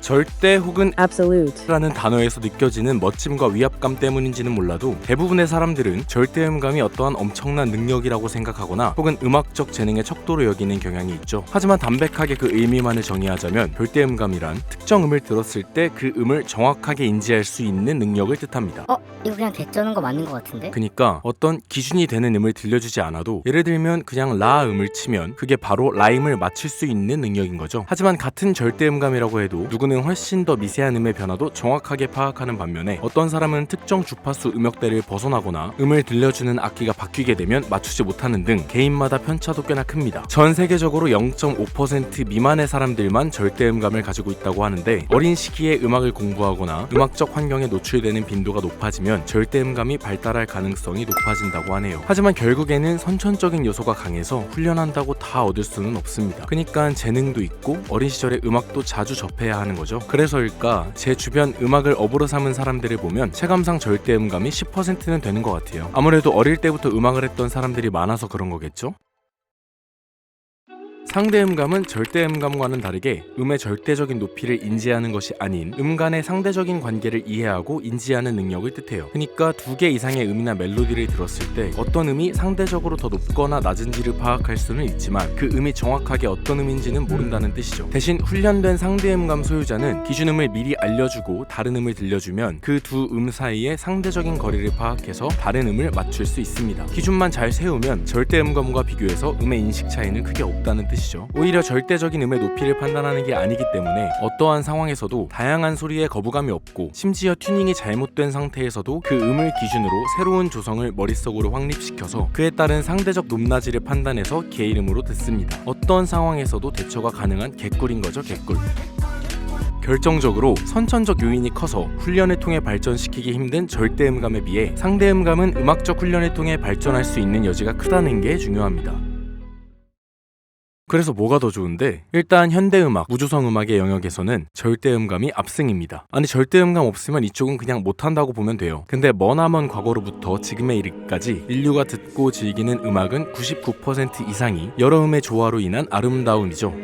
절대 혹은 absolute, 라는 단어에서 느껴지는 멋짐과 위압감 때문인지는 몰라도 대부분의 사람들은 절대음감이 어떠한 엄청난 능력이라고 생각하거나 혹은 음악적 재능의 척도로 여기는 경향이 있죠. 하지만 담백하게 그 의미만을 정의하자면 절대음감이란 특정 음을 들었을 때 그 음을 정확하게 인지할 수 있는 능력을 뜻합니다. 이거 그냥 개쩌는 거 맞는 거 같은데? 그니까 어떤 기준이 되는 음을 들려주지 않아도 예를 들면 그냥 라 음을 치면 그게 바로 라임을 맞출 수 있는 능력인 거죠. 하지만 같은 절대음감이라고 해도 누구는 훨씬 더 미세한 음의 변화도 정확하게 파악하는 반면에 어떤 사람은 특정 주파수 음역대를 벗어나거나 음을 들려주는 악기가 바뀌게 되면 맞추지 못하는 등 개인마다 편차도 꽤나 큽니다. 전 세계적으로 0.5% 미만의 사람들만 절대음감을 가지고 있다고 하는데 어린 시기에 음악을 공부하거나 음악적 환경에 노출되는 빈도가 높아지면 절대음감이 발달할 가능성이 높아진다고 하네요. 하지만 결국에는 선천적인 요소가 강해서 훈련한다고 다 얻을 수는 없습니다. 그러니까 재능도 있고 어린 시절에 음악도 자주 접해야 하는 거죠. 그래서일까 제 주변 음악을 업으로 삼은 사람들을 보면 체감상 절대음감이 10%는 되는 것 같아요. 아무래도 어릴 때부터 음악을 했던 사람들이 많아서 그런 거겠죠? 상대음감은 절대음감과는 다르게 음의 절대적인 높이를 인지하는 것이 아닌 음 간의 상대적인 관계를 이해하고 인지하는 능력을 뜻해요. 그러니까 두 개 이상의 음이나 멜로디를 들었을 때 어떤 음이 상대적으로 더 높거나 낮은지를 파악할 수는 있지만 그 음이 정확하게 어떤 음인지는 모른다는 뜻이죠. 대신 훈련된 상대음감 소유자는 기준음을 미리 알려주고 다른 음을 들려주면 그 두 음 사이의 상대적인 거리를 파악해서 다른 음을 맞출 수 있습니다. 기준만 잘 세우면 절대음감과 비교해서 음의 인식 차이는 크게 없다는 뜻이죠. 오히려 절대적인 음의 높이를 판단하는 게 아니기 때문에 어떠한 상황에서도 다양한 소리에 거부감이 없고 심지어 튜닝이 잘못된 상태에서도 그 음을 기준으로 새로운 조성을 머릿속으로 확립시켜서 그에 따른 상대적 높낮이를 판단해서 개 이름으로 듣습니다. 어떤 상황에서도 대처가 가능한 개꿀인 거죠, 개꿀. 결정적으로 선천적 요인이 커서 훈련을 통해 발전시키기 힘든 절대음감에 비해 상대음감은 음악적 훈련을 통해 발전할 수 있는 여지가 크다는 게 중요합니다. 그래서 뭐가 더 좋은데? 일단 현대음악, 무조성음악의 영역에서는 절대음감이 압승입니다. 아니 절대음감 없으면 이쪽은 그냥 못한다고 보면 돼요. 근데 머나먼 과거로부터 지금에 이르기까지 인류가 듣고 즐기는 음악은 99% 이상이 여러 음의 조화로 인한 아름다움이죠.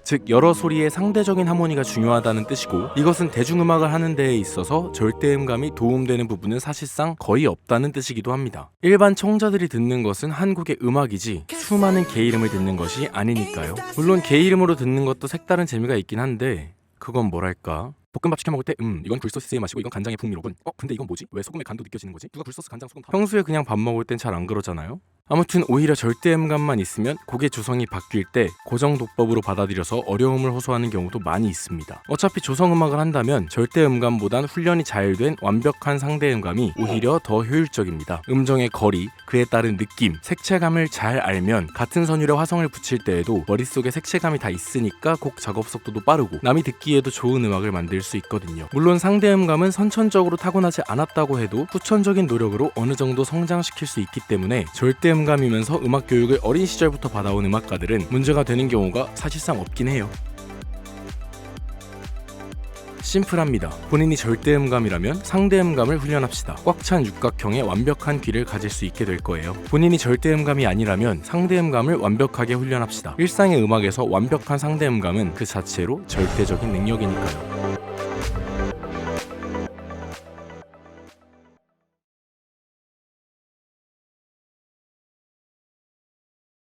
즉 여러 소리의 상대적인 하모니가 중요하다는 뜻이고 이것은 대중음악을 하는 데에 있어서 절대음감이 도움되는 부분은 사실상 거의 없다는 뜻이기도 합니다. 일반 청자들이 듣는 것은 한국의 음악이지 수많은 개 이름을 듣는 것이 아니니까요. 물론 개 이름으로 듣는 것도 색다른 재미가 있긴 한데 그건 뭐랄까 볶음밥 시켜 먹을 때 이건 굴소스의 맛이고 이건 간장의 풍미로군. 근데 이건 뭐지? 왜 소금의 간도 느껴지는 거지? 누가 굴소스 간장 소금 다 평소에 그냥 밥 먹을 땐 잘 안 그러잖아요. 아무튼 오히려 절대음감만 있으면 곡의 조성이 바뀔 때 고정도법으로 받아들여서 어려움을 호소하는 경우도 많이 있습니다. 어차피 조성음악을 한다면 절대음감보단 훈련이 잘 된 완벽한 상대음감이 오히려 더 효율적입니다. 음정의 거리, 그에 따른 느낌, 색채감을 잘 알면 같은 선율에 화성을 붙일 때에도 머릿속에 색채감이 다 있으니까 곡 작업 속도도 빠르고 남이 듣기에도 좋은 음악을 만들 수 있거든요. 물론 상대음감은 선천적으로 타고나지 않았다고 해도 후천적인 노력으로 어느 정도 성장시킬 수 있기 때문에 절대음감이면서 음악 교육을 어린 시절부터 받아온 음악가들은 문제가 되는 경우가 사실상 없긴 해요. 심플합니다. 본인이 절대음감이라면 상대음감을 훈련합시다. 꽉 찬 육각형의 완벽한 귀를 가질 수 있게 될 거예요. 본인이 절대음감이 아니라면 상대음감을 완벽하게 훈련합시다. 일상의 음악에서 완벽한 상대음감은 그 자체로 절대적인 능력이니까요.